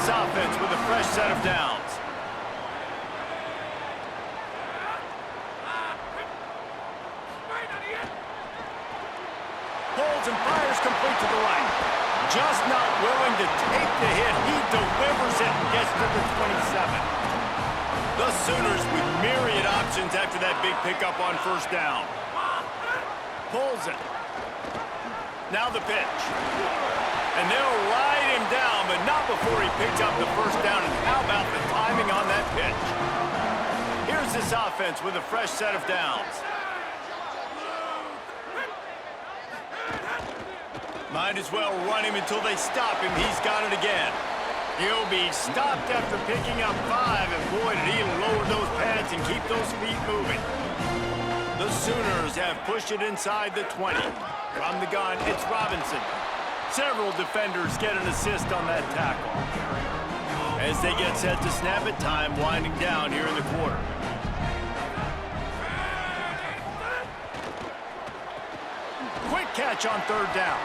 this offense with a fresh set of downs. Pulls and fires complete to the right. Just not willing to take the hit. He delivers it and gets to the 27. The Sooners with myriad options after that big pickup on first down. Pulls it. Now the pitch. And they'll ride him down, but not before he picks up the first down. And how about the timing on that pitch? Here's this offense with a fresh set of downs. Might as well run him until they stop him. He's got it again. He'll be stopped after picking up 5, and boy, did he lower those pads and keep those feet moving. The Sooners have pushed it inside the 20. From the gun, it's Robinson. Several defenders get an assist on that tackle. As they get set to snap it, time winding down here in the quarter. Quick catch on third down.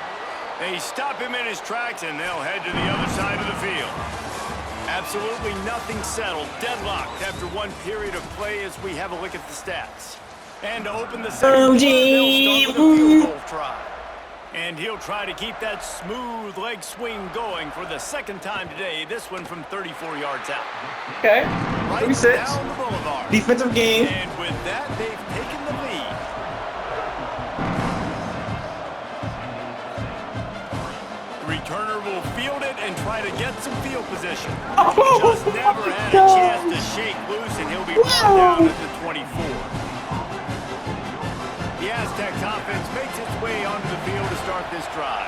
They stop him in his tracks, and they'll head to the other side of the field. Absolutely nothing settled. Deadlocked after one period of play as we have a look at the stats. And to open the second quarter, they'll start with a field goal try. And he'll try to keep that smooth leg swing going for the second time today. This one from 34 yards out. Okay. Right 36. down the boulevard. Defensive game. And with that, they've taken the lead. Returner will field it and try to get some field position. Just never had a chance to shake loose, and he'll be brought down at the 24. The Aztecs offense makes its way onto the field to start this drive.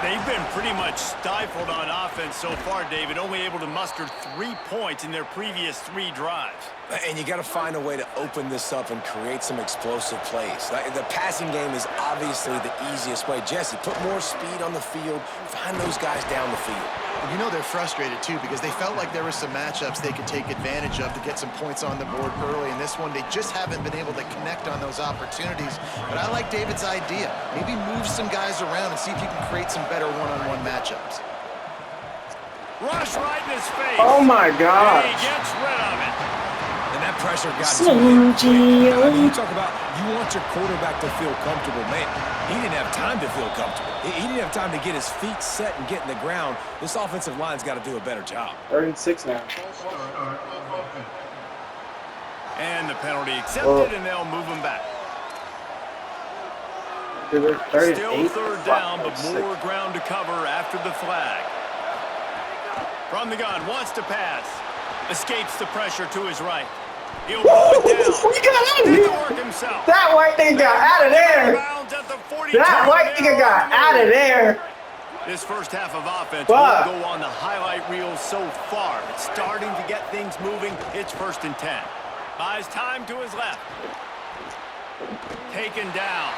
They've been pretty much stifled on offense so far, David, only able to muster 3 points in their previous 3 drives. And you got to find a way to open this up and create some explosive plays. The passing game is obviously the easiest way. Jesse, put more speed on the field, find those guys down the field. And you know they're frustrated, too, because they felt like there were some matchups they could take advantage of to get some points on the board early. In this one, they just haven't been able to connect on those opportunities. But I like David's idea. Maybe move some guys around and see if you can create some better one-on-one matchups. Rush right in his face. Oh, my God. And he gets rid of it. And that pressure got to him. You talk about you want your quarterback to feel comfortable. Man, he didn't have time to feel comfortable. He didn't have time to get his feet set and get in the ground. This offensive line's got to do a better job. 36 now. And the penalty accepted, and they'll move him back. Still third down, but more ground to cover after the flag. From the gun, wants to pass. Escapes the pressure to his right. He'll pull it down. He got out of here. Work himself. That white thing got out of there. That white nigga got out of there. This first half of offense won't go on the highlight reel so far. It's starting to get things moving. It's 1st and 10. Buys time to his left. Taken down.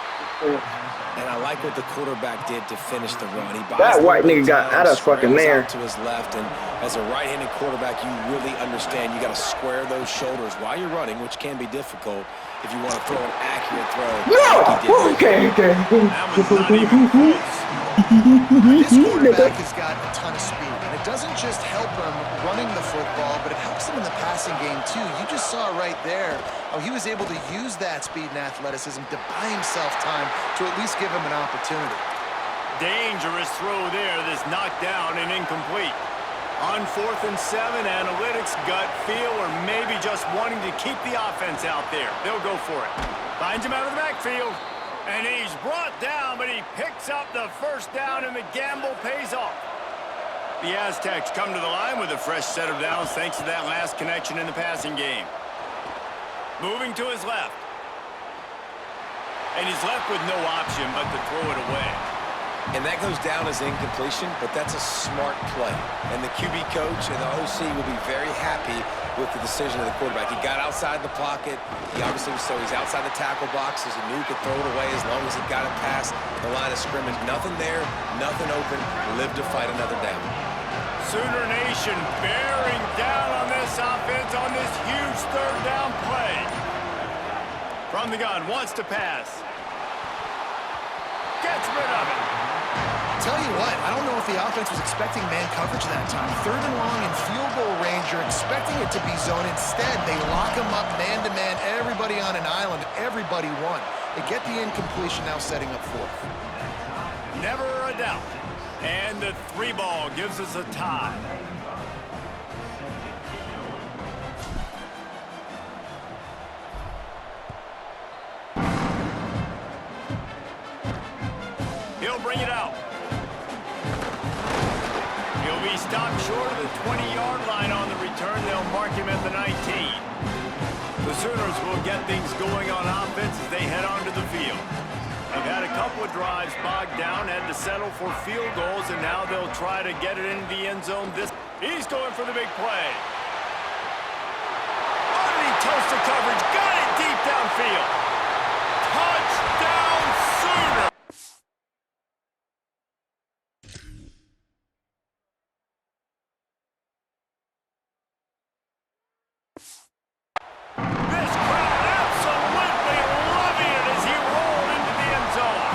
And I like what the quarterback did to finish the run. He that white nigga got out of fucking there. To his left, and as a right-handed quarterback, you really understand you got to square those shoulders while you're running, which can be difficult if you want to throw an accurate throw. No! Okay. That was not even close. This quarterback has got a ton of speed, and it doesn't just help him running the football, but it helps him in the passing game, too. You just saw right there how he was able to use that speed and athleticism to buy himself time to at least give him an opportunity. Dangerous throw there that's knocked down and incomplete. On 4th and 7, analytics, gut feel, or maybe just wanting to keep the offense out there. They'll go for it. Finds him out of the backfield. And he's brought down, but he picks up the first down, and the gamble pays off. The Aztecs come to the line with a fresh set of downs thanks to that last connection in the passing game. Moving to his left. And he's left with no option but to throw it away. And that goes down as incompletion, but that's a smart play. And the QB coach and the OC will be very happy with the decision of the quarterback. He got outside the pocket. He obviously was, so he's outside the tackle box, as he knew he could throw it away as long as he got it past the line of scrimmage. Nothing there, nothing open. Live to fight another down. Sooner Nation bearing down on this offense on this huge third down play. From the gun, wants to pass. Gets rid of it. Tell you what, I don't know if the offense was expecting man coverage that time. 3rd and long in field goal range, you're expecting it to be zone. Instead, they lock them up man-to-man, everybody on an island, everybody won. They get the incompletion, now setting up 4th. Never a doubt. And the 3 ball gives us a tie. He'll bring it out. He'll be stopped short of the 20-yard line on the return. They'll mark him at the 19. The Sooners will get things going on offense as they head onto the field. They've had a couple of drives bogged down, had to settle for field goals, and now they'll try to get it into the end zone. He's going for the big play. Underneath toaster coverage, got it deep downfield. Touchdown Sooner! This crowd absolutely loving it as he rolled into the end zone.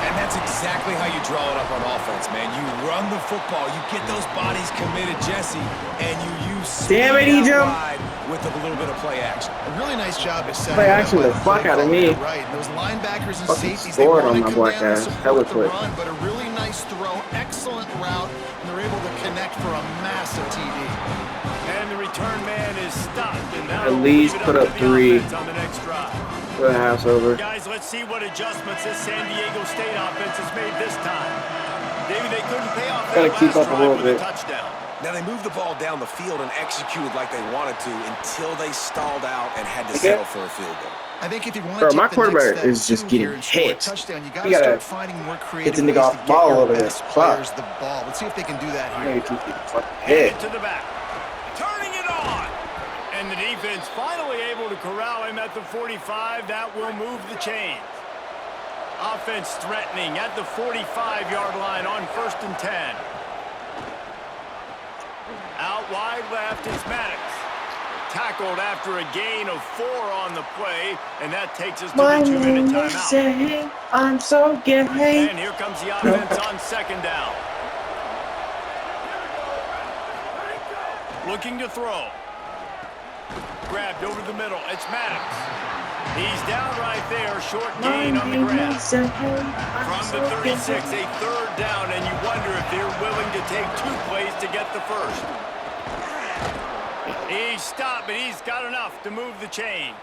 And that's exactly how you draw it up on offense, man. You run the football, you get those bodies committed, Jesse, and you use Damn it, speed Egypt. out wide with a little bit of play action. A really nice job is setting Play up action by the fuck out of me. Right, those linebackers and Fucking safeties, they scored want on to my come black down and ass. support Hella the quick. run, but a really nice throw, excellent route, and they're able to connect for a massive TD. And the return man is stopped. And now At least leave it put up up to the 3. offense on the next drive. For the house over. Guys, let's see what adjustments this San Diego State offense has made this time. Maybe they couldn't pay off Gotta that keep last up a drive little with a bit. touchdown. Now, they moved the ball down the field and executed like they wanted to until they stalled out and had to settle for a field goal. I think if you want Bro, to my take the next quarterback step is just too getting here and score a hit. touchdown, you You gotta gotta start finding more get creative the ways nigga to off get the ball a your little bit. best Fuck. players the ball. Let's see if they can do that I here. know you keep getting fucking Headed hit. to the back. Turning it on. And the defense finally able to corral him at the 45. That will move the chains. Offense threatening at the 45-yard line on 1st and 10. Out wide left is Maddox. Tackled after a gain of 4 on the play, and that takes us to My the 2-minute name is timeout. Zay. I'm so gay. And here comes the offense on 2nd down. Looking to throw. Grabbed over the middle. It's Maddox. He's down right there. Short gain on the grab. From the 36, a 3rd down, and you wonder if they're willing to take 2 plays to get the first. He's stopped, but he's got enough to move the chain.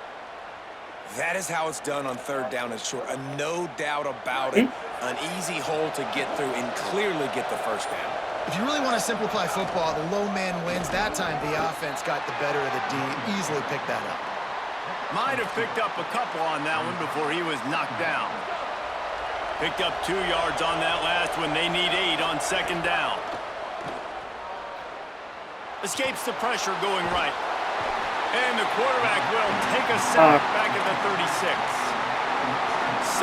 That is how it's done on 3rd down and short. No doubt about it. An easy hole to get through and clearly get the first down. If you really want to simplify football, the low man wins. That time the offense got the better of the D, easily picked that up. Might have picked up a couple on that one before he was knocked down. Picked up 2 yards on that last one. They need 8 on 2nd down. Escapes the pressure going right. And the quarterback will take a sack back at the 36.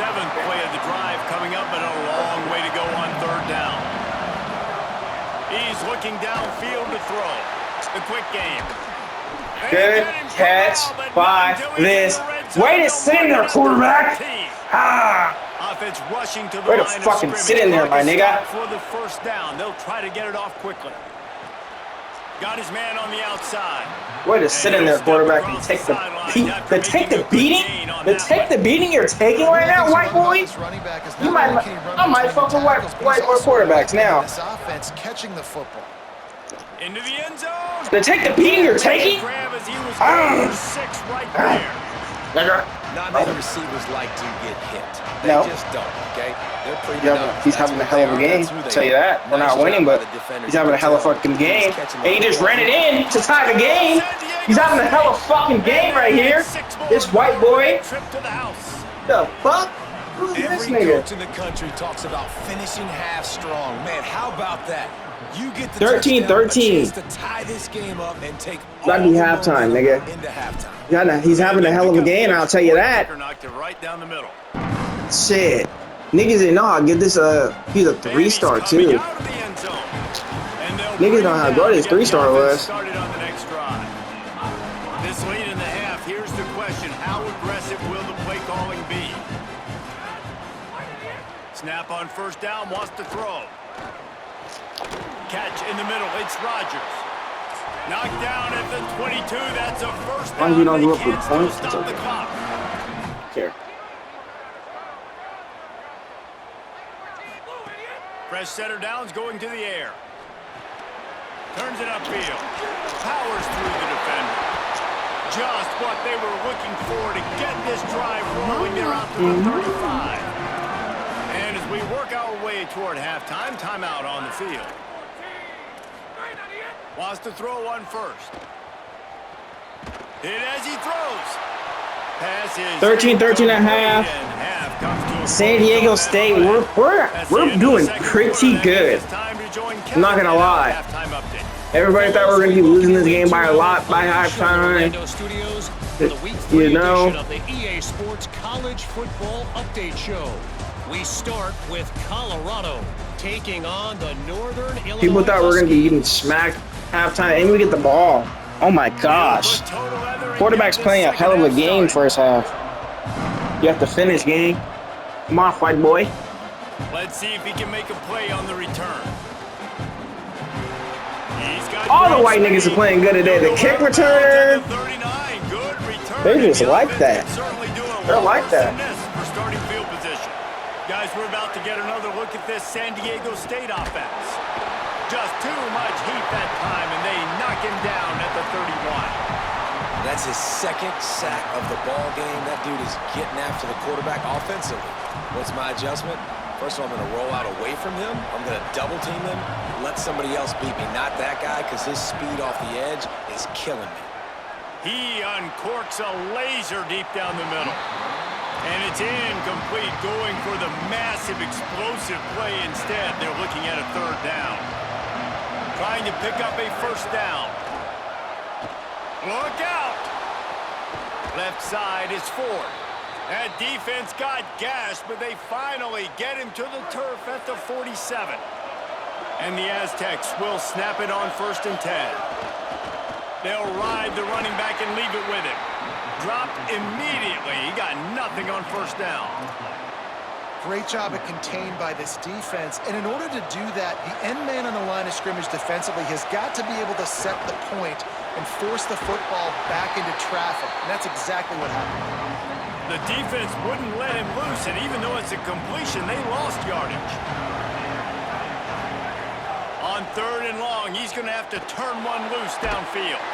7th play of the drive coming up, but a long way to go on 3rd down. He's looking downfield to throw. The quick game. Good catch by this. Way to sit in there, quarterback. Ah. Offense rushing to the Way to line of fucking scrimmage. sit in there, my nigga. For the 1st down. They'll try to get it off quickly. Got his man on the outside. Way to sit in there, quarterback, and take the beating. Take the beating you're taking right now, white boy. You might, I might fuck with white boy quarterbacks now. This offense catching the football. Into the end zone. To take the beating you're taking. Grab as he was going for 6 right there. Not many receivers like to get hit. They No. just don't, okay? They're pretty Yeah, but he's having a hell of a game. I'll tell you that. We're not winning, but he's having a hell of a fucking game. And he just ran it in to tie the game. He's having a hell of a fucking game right here. This white boy. Trip to the house. The fuck? Who's this Every nigga? coach in the country talks about finishing half strong. Man, how about that? You get the 13-13. touchdown, a chance to tie this game up and take That'd all be the halftime, momentum nigga. into halftime. Yeah, he's having a hell of a game, I'll tell you that. Knocked it right down the middle. Shit. Niggas didn't know I'll give this he's a 3-star too. Niggas know how good his 3-star was. Started on the next drive. This lead in the half, here's the question. How aggressive will the play calling be? Snap snap on first down, wants to throw. Catch in the middle, it's Rodgers. Knocked down at the 22, that's a first down. You don't They look can't for still points. stop the clock. Here. Fresh setter downs going to the air. Turns it upfield. Powers through the defender. Just what they were looking for to get this drive rolling. They're out to the 35. And as we work our way toward halftime, timeout on the field. Wants to throw on first. Hit as he throws. Pass is 13 and a half. San Diego State, we're doing pretty good. I'm not gonna lie. Everybody thought we were gonna be losing this game by a lot by halftime. You know. The EA Sports College Football Update Show. We start with Colorado taking on the Northern Illinois. People thought we were gonna be getting smacked halftime, and we get the ball. Oh my gosh. Quarterback's playing a hell of a game first half. You have to finish game. Come on, white boy. Let's see if he can make a play on the return. All the white niggas are playing good today. The kick returner, they just like that. They're like that. For starting field position. Guys, we're about to get another look at this San Diego State offense. Just too much heat that time, and they knock him down at the 31. That's his second sack of the ball game. That dude is getting after the quarterback offensively. What's my adjustment? First of all, I'm going to roll out away from him. I'm going to double team him. Let somebody else beat me. Not that guy, because his speed off the edge is killing me. He uncorks a laser deep down the middle. And it's incomplete, going for the massive explosive play instead. They're looking at a third down. Trying to pick up a first down. Look out! Left side is Ford. That defense got gashed, but they finally get him to the turf at the 47. And the Aztecs will snap it on 1st and 10. They'll ride the running back and leave it with him. Dropped immediately. He got nothing on first down. Great job at contained by this defense. And in order to do that, the end man on the line of scrimmage defensively has got to be able to set the point and force the football back into traffic. And that's exactly what happened. The defense wouldn't let him loose, and even though it's a completion, they lost yardage. On 3rd and long, he's going to have to turn one loose downfield.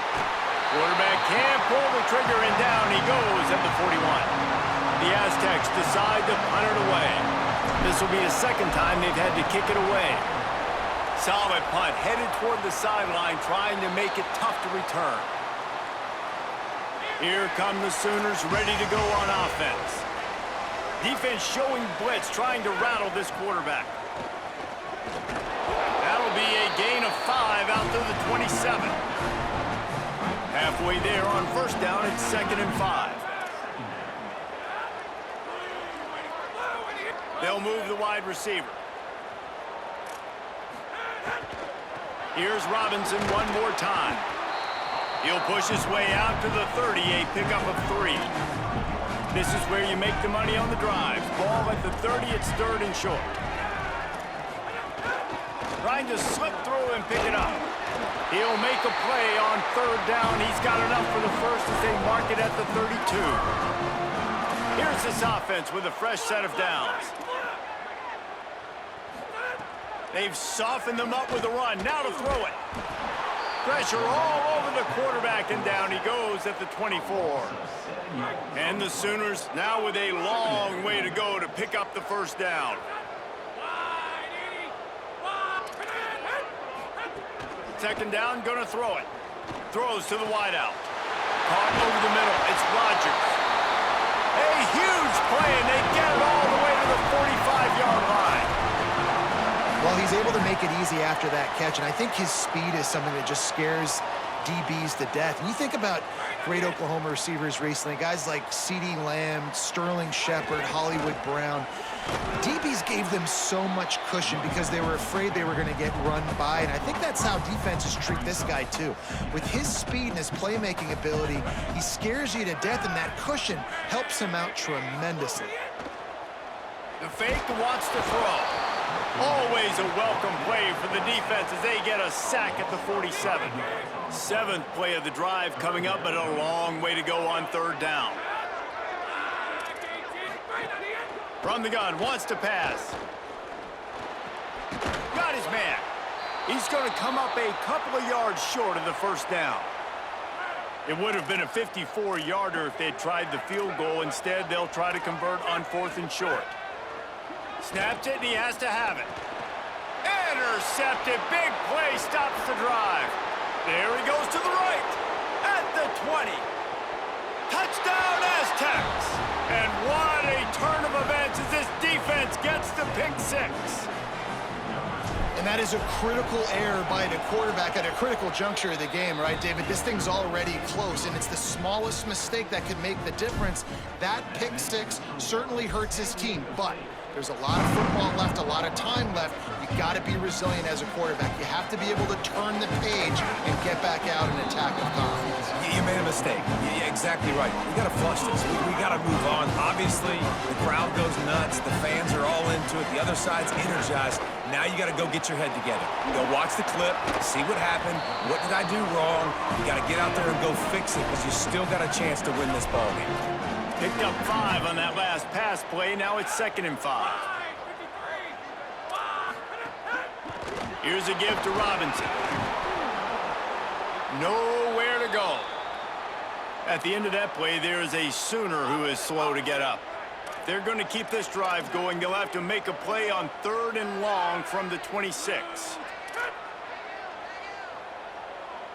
Quarterback can't pull the trigger, and down he goes at the 41. The Aztecs decide to punt it away. This will be the second time they've had to kick it away. Solid punt, headed toward the sideline, trying to make it tough to return. Here come the Sooners, ready to go on offense. Defense showing blitz, trying to rattle this quarterback. That'll be a gain of 5 out to the 27. Halfway there on first down, it's 2nd and 5. They'll move the wide receiver. Here's Robinson one more time. He'll push his way out to the 30, a pickup of 3. This is where you make the money on the drives. Ball at the 30, it's 3rd and short. Trying to slip through and pick it up. He'll make a play on 3rd down. He's got enough for the first as they mark it at the 32. Here's this offense with a fresh set of downs. They've softened them up with a run. Now to throw it. Pressure all over the quarterback, and down he goes at the 24. And the Sooners now with a long way to go to pick up the first down. Second down, gonna throw it. Throws to the wideout. Caught over the middle, it's Rodgers. A huge play, and they get it all the way to the 45-yard line. Well, he's able to make it easy after that catch, and I think his speed is something that just scares DBs to death. And you think about great Oklahoma receivers recently, guys like CeeDee Lamb, Sterling Shepard, Hollywood Brown. DBs gave them so much cushion because they were afraid they were going to get run by, and I think that's how defenses treat this guy too. With his speed and his playmaking ability, he scares you to death, and that cushion helps him out tremendously. The fake wants to throw. Always a welcome play for the defense as they get a sack at the 47. 7th play of the drive coming up, but a long way to go on 3rd down. From the gun, wants to pass. Got his man. He's going to come up a couple of yards short of the 1st down. It would have been a 54-yarder if they'd tried the field goal. Instead, they'll try to convert on 4th and short. Snaps it, and he has to have it. Intercepted. Big play stops the drive. There he goes to the right. At the 20. Touchdown, Aztecs. And what a turn of events as this defense gets the pick 6. And that is a critical error by the quarterback at a critical juncture of the game, right, David? This thing's already close, and it's the smallest mistake that could make the difference. That pick 6 certainly hurts his team, but there's a lot of football left, a lot of time left. You got to be resilient as a quarterback. You have to be able to turn the page and get back out and attack with confidence. You made a mistake. Yeah, exactly right. We got to flush this. We got to move on. Obviously, the crowd goes nuts. The fans are all into it. The other side's energized. Now you got to go get your head together. Go watch the clip, see what happened. What did I do wrong? You got to get out there and go fix it because you still got a chance to win this ball game. Picked up 5 on that last pass play. Now it's 2nd and 5. Here's a give to Robinson. Nowhere to go. At the end of that play, there is a Sooner who is slow to get up. If they're going to keep this drive going, they'll have to make a play on 3rd and long from the 26.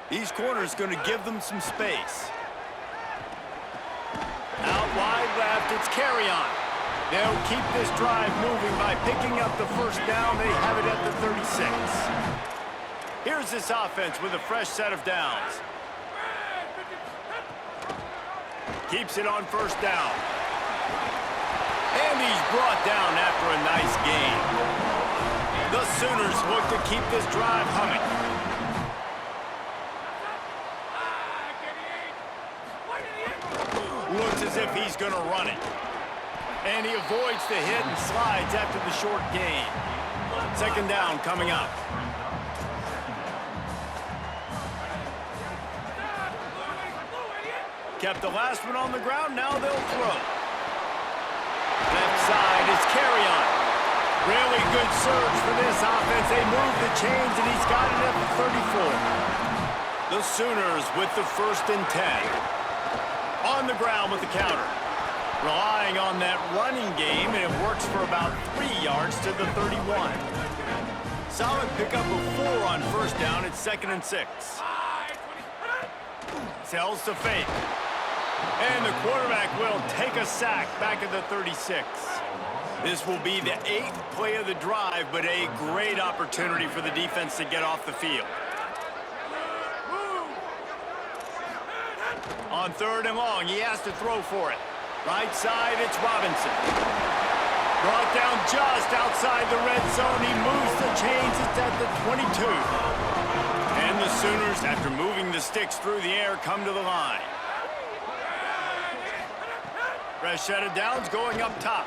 These corners going to give them some space. Out wide left, it's carry on. They'll keep this drive moving by picking up the 1st down. They have it at the 36. Here's this offense with a fresh set of downs. Keeps it on 1st down. And he's brought down after a nice gain. The Sooners look to keep this drive humming. Looks as if he's going to run it. And he avoids the hit and slides after the short gain. 2nd down coming up. Kept the last one on the ground, now they'll throw. Left side is carry on. Really good surge for this offense. They move the chains, and he's got it at the 34. The Sooners with the 1st and 10. On the ground with the counter. Relying on that running game, and it works for about 3 yards to the 31. Solid pickup of 4 on 1st down. It's 2nd and 6. Sells to fake. And the quarterback will take a sack back at the 36. This will be the 8th play of the drive, but a great opportunity for the defense to get off the field. On 3rd and long, he has to throw for it. Right side, it's Robinson. Brought down just outside the red zone. He moves the chains. It's at the 22. And the Sooners, after moving the sticks through the air, come to the line. Fresh set of downs going up top.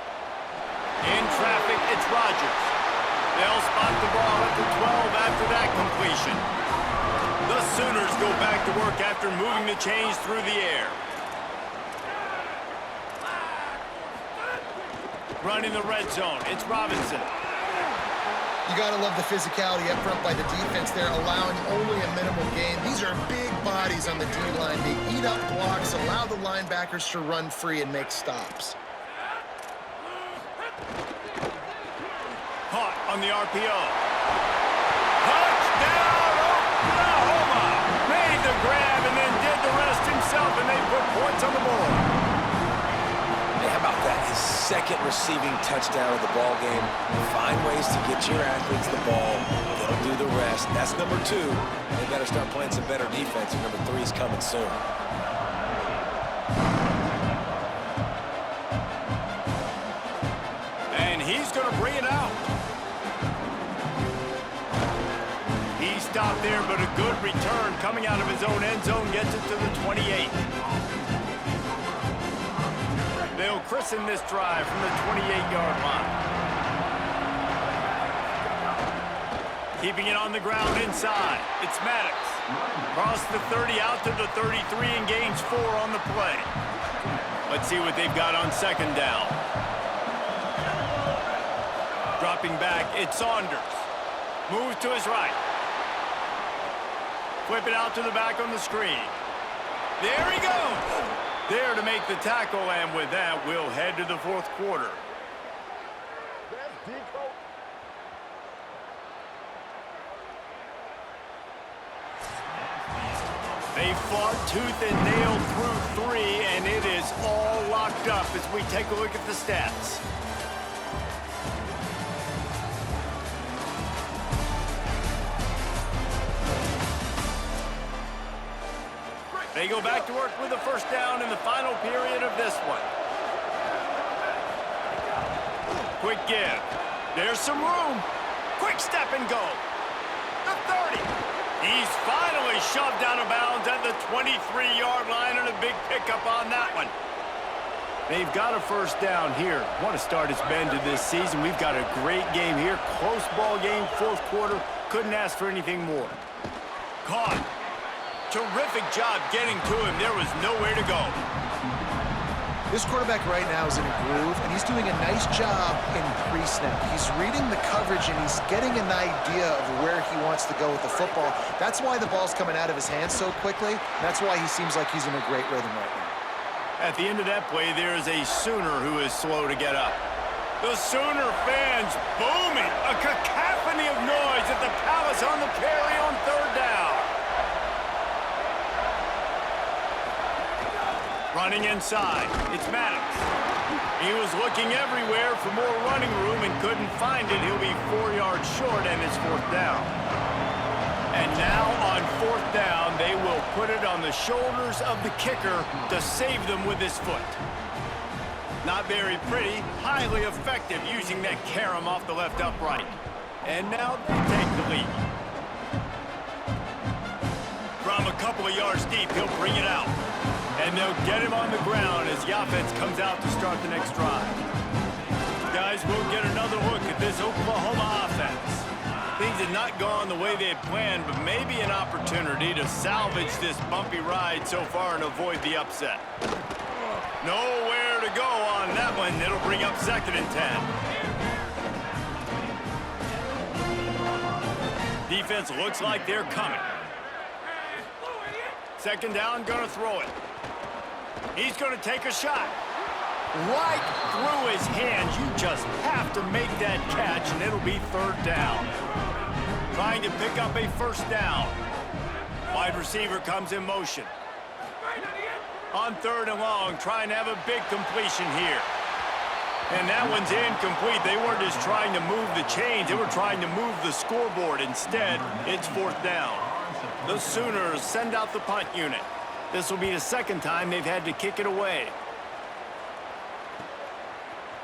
In traffic, it's Rodgers. They'll spot the ball at the 12 after that completion. The Sooners go back to work after moving the chains through the air. Running the red zone, it's Robinson. You got to love the physicality up front by the defense there, allowing only a minimal gain. These are big bodies on the D-line. They eat up blocks, allow the linebackers to run free and make stops. Caught on the RPO. Touchdown, Oklahoma! Made the grab and then did the rest himself, and they put points on the board. Hey, how about that? His 2nd receiving touchdown of the ball game. Find ways to get your athletes the ball. They'll do the rest. That's number 2. They got to start playing some better defense, and number 3 is coming soon. And he's going to bring it out. He stopped there, but a good return coming out of his own end zone gets it to the 28. They'll christen this drive from the 28-yard line. Keeping it on the ground inside. It's Maddox. Across the 30 out to the 33 and gains 4 on the play. Let's see what they've got on second down. Dropping back, it's Saunders. Moves to his right. Flip it out to the back on the screen. There he goes. There to make the tackle, and with that, we'll head to the fourth quarter. They fought tooth and nail through 3, and it is all locked up as we take a look at the stats. They go back to work with a first down in the final period of this one. Quick give. There's some room. Quick step and go. The 30. He's finally shoved out of bounds at the 23-yard line, and a big pickup on that one. They've got a first down here. What a start it's been to this season. We've got a great game here. Close ball game, fourth quarter. Couldn't ask for anything more. Caught. Terrific job getting to him. There was nowhere to go. This quarterback right now is in a groove, and he's doing a nice job in pre-snap. He's reading the coverage, and he's getting an idea of where he wants to go with the football. That's why the ball's coming out of his hands so quickly. That's why he seems like he's in a great rhythm right now. At the end of that play, there is a Sooner who is slow to get up. The Sooner fans booming. A cacophony of noise at the Palace on the carry on third down. Running inside, it's Maddox. He was looking everywhere for more running room and couldn't find it. He'll be 4 yards short, and it's fourth down. And now on fourth down, they will put it on the shoulders of the kicker to save them with his foot. Not very pretty, highly effective using that carom off the left upright. And now they take the lead. From a couple of yards deep, he'll bring it out. And they'll get him on the ground as the offense comes out to start the next drive. Guys, we'll get another look at this Oklahoma offense. Things had not gone the way they had planned, but maybe an opportunity to salvage this bumpy ride so far and avoid the upset. Nowhere to go on that one. It'll bring up second and 10. Defense looks like they're coming. Second down, gonna throw it. He's going to take a shot. Right through his hands. You just have to make that catch, and it'll be third down. Trying to pick up a first down. Wide receiver comes in motion. On third and long, trying to have a big completion here. And that one's incomplete. They weren't just trying to move the chains. They were trying to move the scoreboard. Instead, it's fourth down. The Sooners send out the punt unit. This will be the second time they've had to kick it away.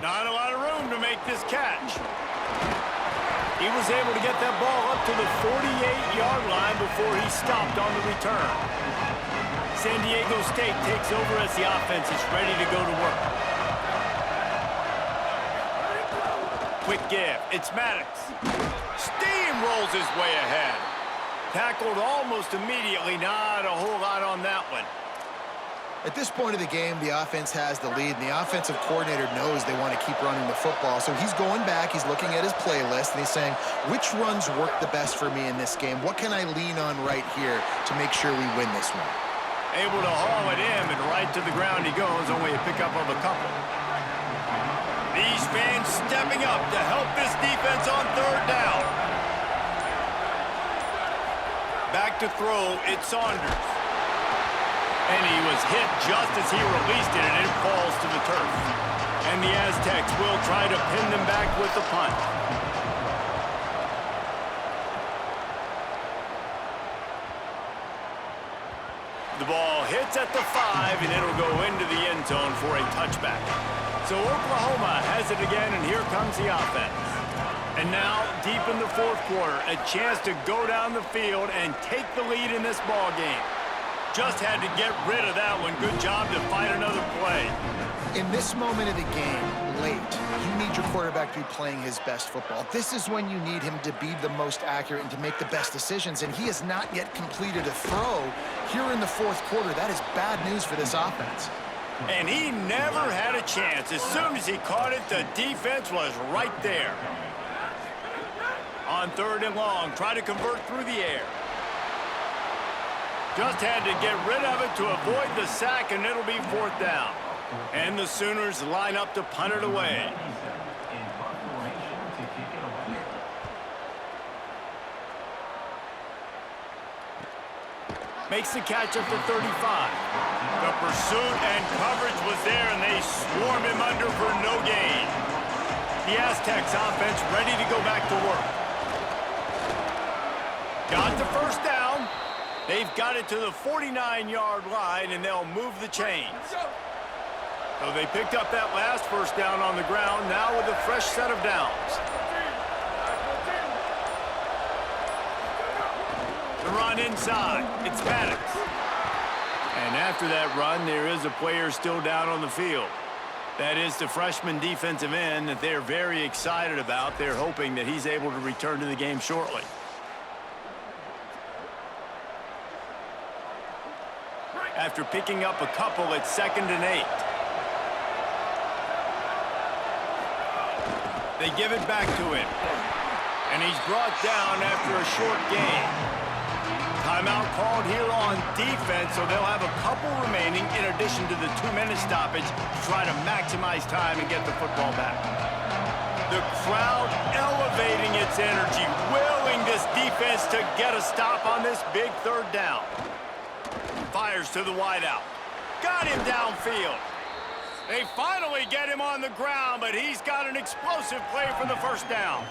Not a lot of room to make this catch. He was able to get that ball up to the 48-yard line before he stopped on the return. San Diego State takes over as the offense is ready to go to work. Quick give. It's Maddox. Steamrolls his way ahead. Tackled almost immediately. Not a whole lot on that one. At this point of the game, the offense has the lead, and the offensive coordinator knows they want to keep running the football. So he's going back, he's looking at his playlist, and he's saying, which runs work the best for me in this game? What can I lean on right here to make sure we win this one? Able to haul it in, and right to the ground he goes, only a pickup of a couple. These fans stepping up to help this defense on third down. Back to throw, it's Saunders. And he was hit just as he released it, and it falls to the turf. And the Aztecs will try to pin them back with the punt. The ball hits at the 5, and it'll go into the end zone for a touchback. So Oklahoma has it again, and here comes the offense. And now, deep in the fourth quarter, a chance to go down the field and take the lead in this ball game. Just had to get rid of that one. Good job to find another play. In this moment of the game, late, you need your quarterback to be playing his best football. This is when you need him to be the most accurate and to make the best decisions, and he has not yet completed a throw here in the fourth quarter. That is bad news for this offense. And he never had a chance. As soon as he caught it, the defense was right there. On 3rd and long, try to convert through the air. Just had to get rid of it to avoid the sack, and it'll be 4th down. And the Sooners line up to punt it away. Makes the catch up to 35. The pursuit and coverage was there, and they swarm him under for no gain. The Aztecs offense ready to go back to work. Got the 1st down. They've got it to the 49-yard line, and they'll move the chains. So they picked up that last 1st down on the ground, now with a fresh set of downs. The run inside. It's Maddox. And after that run, there is a player still down on the field. That is the freshman defensive end that they're very excited about. They're hoping that he's able to return to the game shortly. After picking up a couple at 2nd and 8. They give it back to him. And he's brought down after a short gain. Timeout called here on defense, so they'll have a couple remaining in addition to the 2-minute stoppage to try to maximize time and get the football back. The crowd elevating its energy, willing this defense to get a stop on this big 3rd down. Fires to the wideout. Got him downfield. They finally get him on the ground, but he's got an explosive play for the 1st down.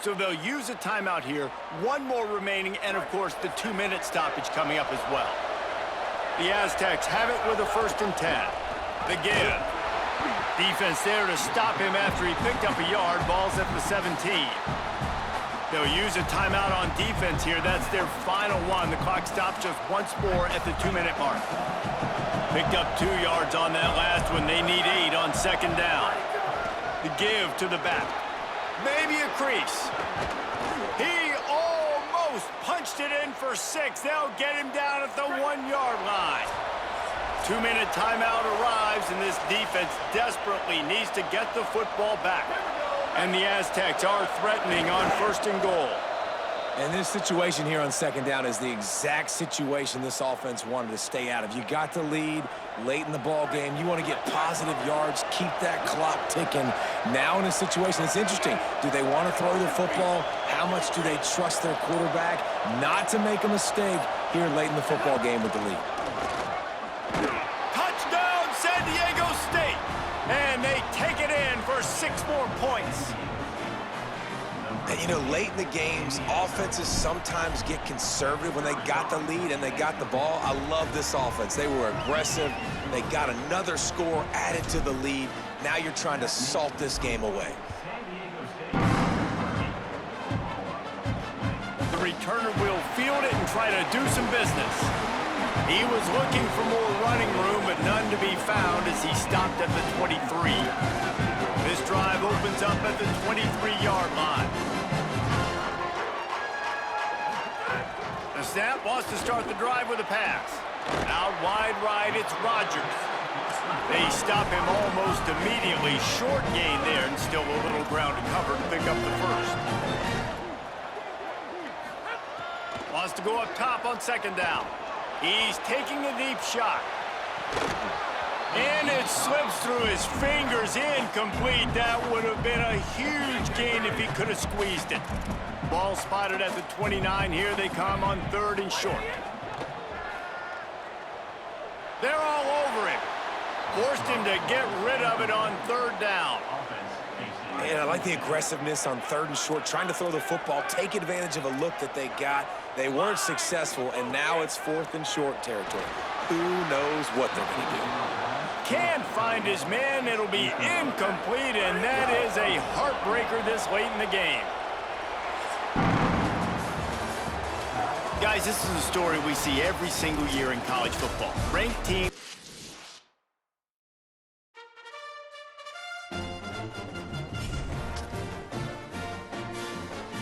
So they'll use a timeout here. 1 more remaining, and of course the 2-minute stoppage coming up as well. The Aztecs have it with a 1st and 10. The give. Defense there to stop him after he picked up a yard. Ball's at the 17. They'll use a timeout on defense here. That's their final one. The clock stops just once more at the 2-minute mark. Picked up 2 yards on that last one. They need 8 on 2nd down. The give to the back. Maybe a crease. He almost punched it in for 6. They'll get him down at the 1-yard line. 2-minute timeout arrives, and this defense desperately needs to get the football back. And the Aztecs are threatening on 1st and goal. And this situation here on 2nd down is the exact situation this offense wanted to stay out of. You got the lead late in the ball game. You want to get positive yards, keep that clock ticking. Now in a situation, it's interesting. Do they want to throw the football? How much do they trust their quarterback not to make a mistake here late in the football game with the lead? Touchdown, San Diego State! And they take it in for 6 more points. And, you know, late in the games, offenses sometimes get conservative when they got the lead and they got the ball. I love this offense. They were aggressive. They got another score added to the lead. Now you're trying to salt this game away. The returner will field it and try to do some business. He was looking for more running room, but none to be found as he stopped at the 23. This drive opens up at the 23-yard line. The snap wants to start the drive with a pass. Out wide right, it's Rodgers. They stop him almost immediately. Short gain there, and still a little ground to cover to pick up the 1st. Wants to go up top on 2nd down. He's taking a deep shot. And it slips through his fingers, incomplete. That would have been a huge gain if he could have squeezed it. Ball spotted at the 29. Here they come on 3rd and short. They're all over him. Forced him to get rid of it on 3rd down. And I like the aggressiveness on 3rd and short, trying to throw the football, take advantage of a look that they got. They weren't successful, and now it's 4th and short territory. Who knows what they're going to do? Can't find his man. It'll be incomplete, and that is a heartbreaker this late in the game. Got Guys, this is a story we see every single year in college football. Ranked teams